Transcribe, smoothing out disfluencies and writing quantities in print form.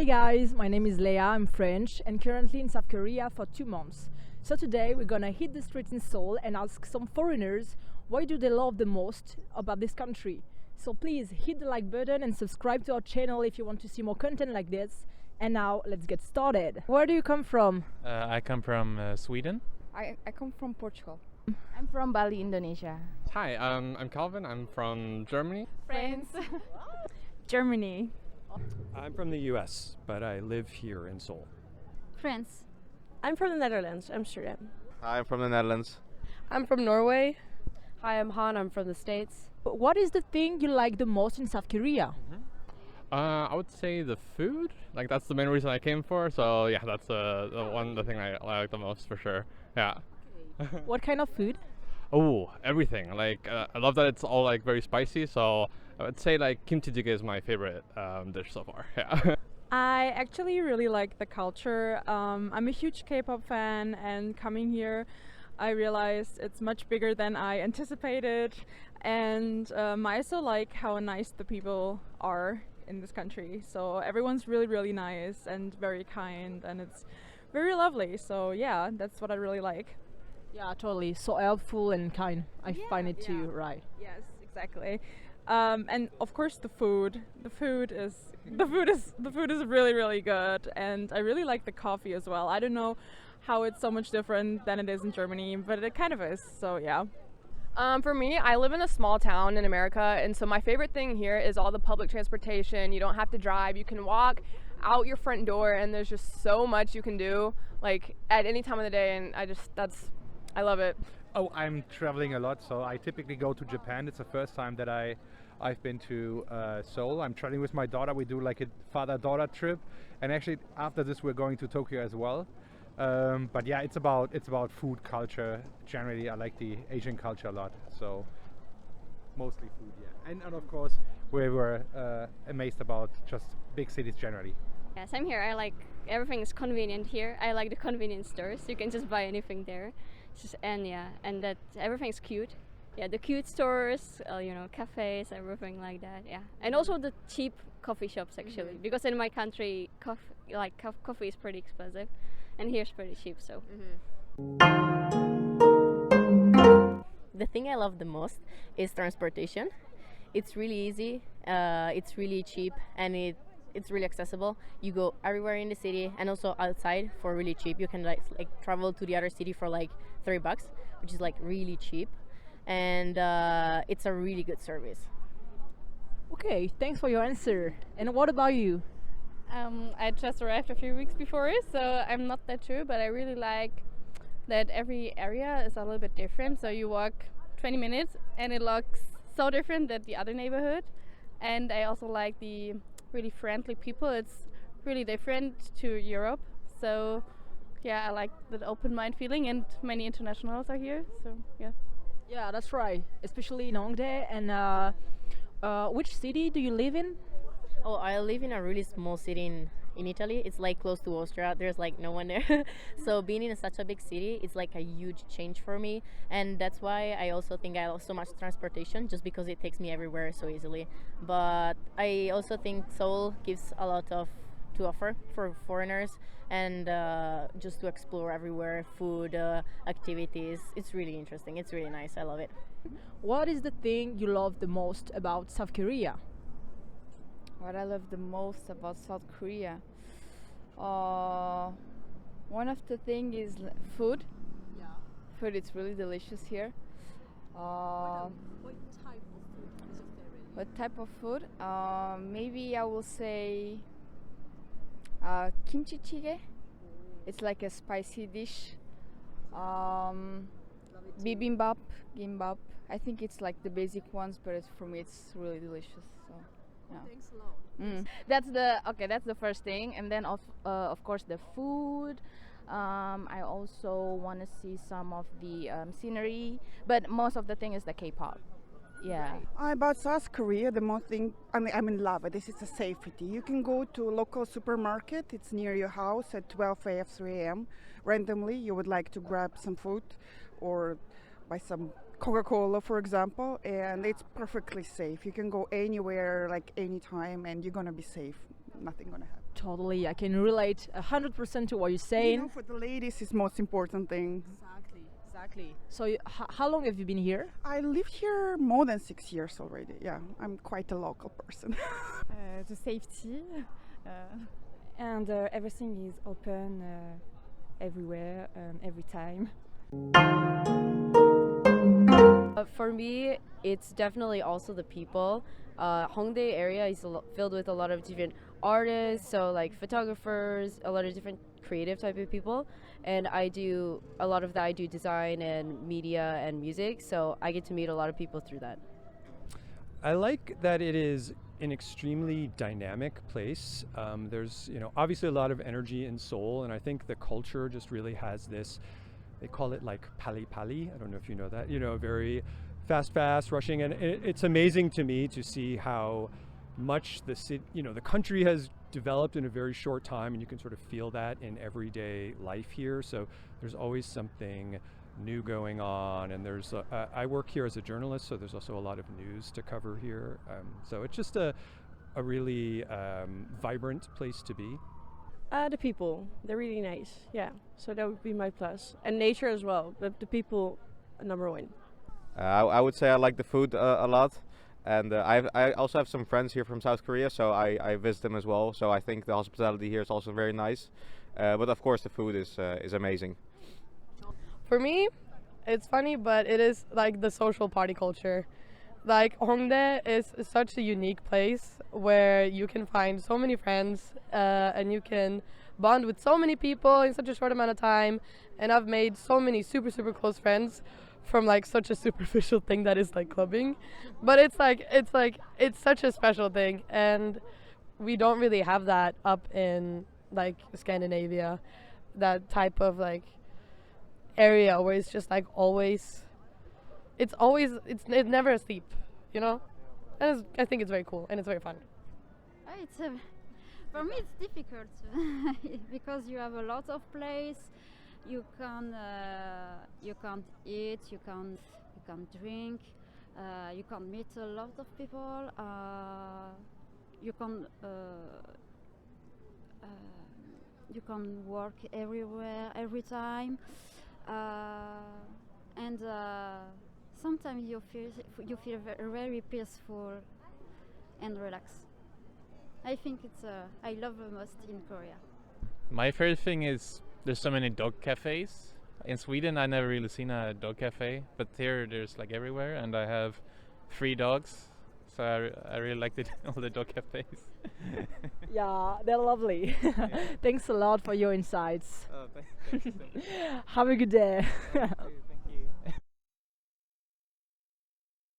guys, my name is Leia, I'm French and currently in South Korea for 2 months. So today we're gonna hit the streets in Seoul and ask some foreigners why do they love the most about this country. So please hit the like button and subscribe to our channel if you want to see more content like this. And now let's get started. Where do you come from? I come from Sweden. I come from Portugal. I'm from Bali, Indonesia. Hi, I'm Calvin. I'm from Germany. France. Germany. I'm from the US, but I live here in Seoul. France. I'm from the Netherlands, Amsterdam. Hi, I'm from the Netherlands. I'm from Norway. Hi, I'm Han, I'm from the States. What is the thing you like the most in South Korea? I would say the food. Like that's the main reason I came for. So yeah, that's the thing I like the most for sure. Yeah. What kind of food? Oh, everything. Like I love that it's all like very spicy. So I would say like kimchi jjigae is my favorite dish so far. Yeah. I actually really like the culture. I'm a huge K-pop fan, and coming here I realized it's much bigger than I anticipated, and I also like how nice the people are in this country. So everyone's really nice and very kind, and it's very lovely. So yeah, that's what I really like. Yeah, totally. So helpful and kind. I find it too, right? Yes, exactly. And of course the food. The food is really good, and I really like the coffee as well. I don't know how it's so much different than it is in Germany, but it kind of is. So yeah. For me, I live in a small town in America, and so my favorite thing here is all the public transportation. You don't have to drive. You can walk out your front door, and there's just so much you can do, like at any time of the day, and I love it. Oh, I'm traveling a lot, so I typically go to Japan. It's the first time that I've been to Seoul. I'm traveling with my daughter. We do like a father-daughter trip, and actually after this we're going to Tokyo as well. But yeah, it's about food culture. Generally, I like the Asian culture a lot, so mostly food. Yeah, and of course we were amazed about just big cities generally. Yes, I'm here. I like everything is convenient here. I like the convenience stores. You can just buy anything there. And that everything is cute. Yeah, the cute stores, cafes, everything like that. Yeah, and also the cheap coffee shops actually, because in my country, coffee is pretty expensive, and here's pretty cheap. So. The thing I love the most is transportation. It's really easy, it's really cheap, and it's really accessible. You go everywhere in the city and also outside for really cheap. You can like travel to the other city for like $3, which is like really cheap, and it's a really good service. Okay, thanks for your answer. And what about you? I just arrived a few weeks before, so I'm not that sure, but I really like that every area is a little bit different. So you walk 20 minutes and it looks so different than the other neighborhood. And I also like the really friendly people. It's really different to Europe. So yeah, I like the open mind feeling, and many internationals are here. So yeah. Yeah, that's right. Especially in Hongdae. And which city do you live in? Oh, I live in a really small city in Italy. It's like close to Austria. There's like no one there. So being in such a big city, it's like a huge change for me. And that's why I also think I love so much transportation, just because it takes me everywhere so easily. But I also think Seoul gives a lot to offer for foreigners, and just to explore everywhere, food, activities. It's really interesting. It's really nice. I love it. What is the thing you love the most about South Korea? What I love the most about South Korea, one of the thing is food. Yeah. Food is really delicious here. What type of food is your favorite? What type of food? Maybe I will say kimchi jjigae. It's like a spicy dish. Bibimbap, gimbap. I think it's like the basic ones, but for me it's really delicious. So. Yeah. Thanks a lot. That's the first thing, and then of course the food. I also want to see some of the scenery, but most of the thing is the K-pop. Yeah. About South Korea, the most thing I'm in love with this is the safety. You can go to a local supermarket. It's near your house at 12 a.m. 3 a.m. Randomly, you would like to grab some food or buy some Coca-Cola, for example, and it's perfectly safe. You can go anywhere, like anytime, and you're gonna be safe. Nothing gonna happen. Totally, I can relate 100% to what you're You saying. know, for the ladies, is most important thing. Exactly, exactly. So, how long have you been here? I lived here more than 6 years already. Yeah, I'm quite a local person. The safety, and everything is open everywhere, every time. For me, it's definitely also the people. Hongdae area is filled with a lot of different artists, so like photographers, a lot of different creative type of people. And I do a lot of that. I do design and media and music, so I get to meet a lot of people through that. I like that it is an extremely dynamic place. There's, obviously a lot of energy in Seoul, and I think the culture just really has this. They call it like pali pali. I don't know if you know that. Very fast, rushing, and it's amazing to me to see how much the country has developed in a very short time, and you can sort of feel that in everyday life here. So there's always something new going on, and I work here as a journalist, so there's also a lot of news to cover here. So it's just a really vibrant place to be. The people, they're really nice, yeah. So that would be my plus. And nature as well, but the people, number one. I would say I like the food a lot. And I also have some friends here from South Korea, so I visit them as well. So I think the hospitality here is also very nice. But of course the food is amazing. For me, it's funny, but it is like the social party culture. Like Hongdae is such a unique place where you can find so many friends and you can bond with so many people in such a short amount of time. And I've made so many super close friends from like such a superficial thing that is like clubbing. But it's such a special thing, and we don't really have that up in like Scandinavia, that type of like area where it's just like it's never asleep, and I think it's very cool and it's very fun. For me it's difficult because you have a lot of place. You can eat, you can drink, you can meet a lot of people. You can work everywhere, every time, and sometimes you feel very peaceful and relaxed. I think I love the most in Korea. My favorite thing is there's so many dog cafes. In Sweden, I never really seen a dog cafe, but here there's like everywhere, and I have 3 dogs, so I really like all the dog cafes. Yeah, they're lovely. Thanks a lot for your insights. Thanks. Have a good day.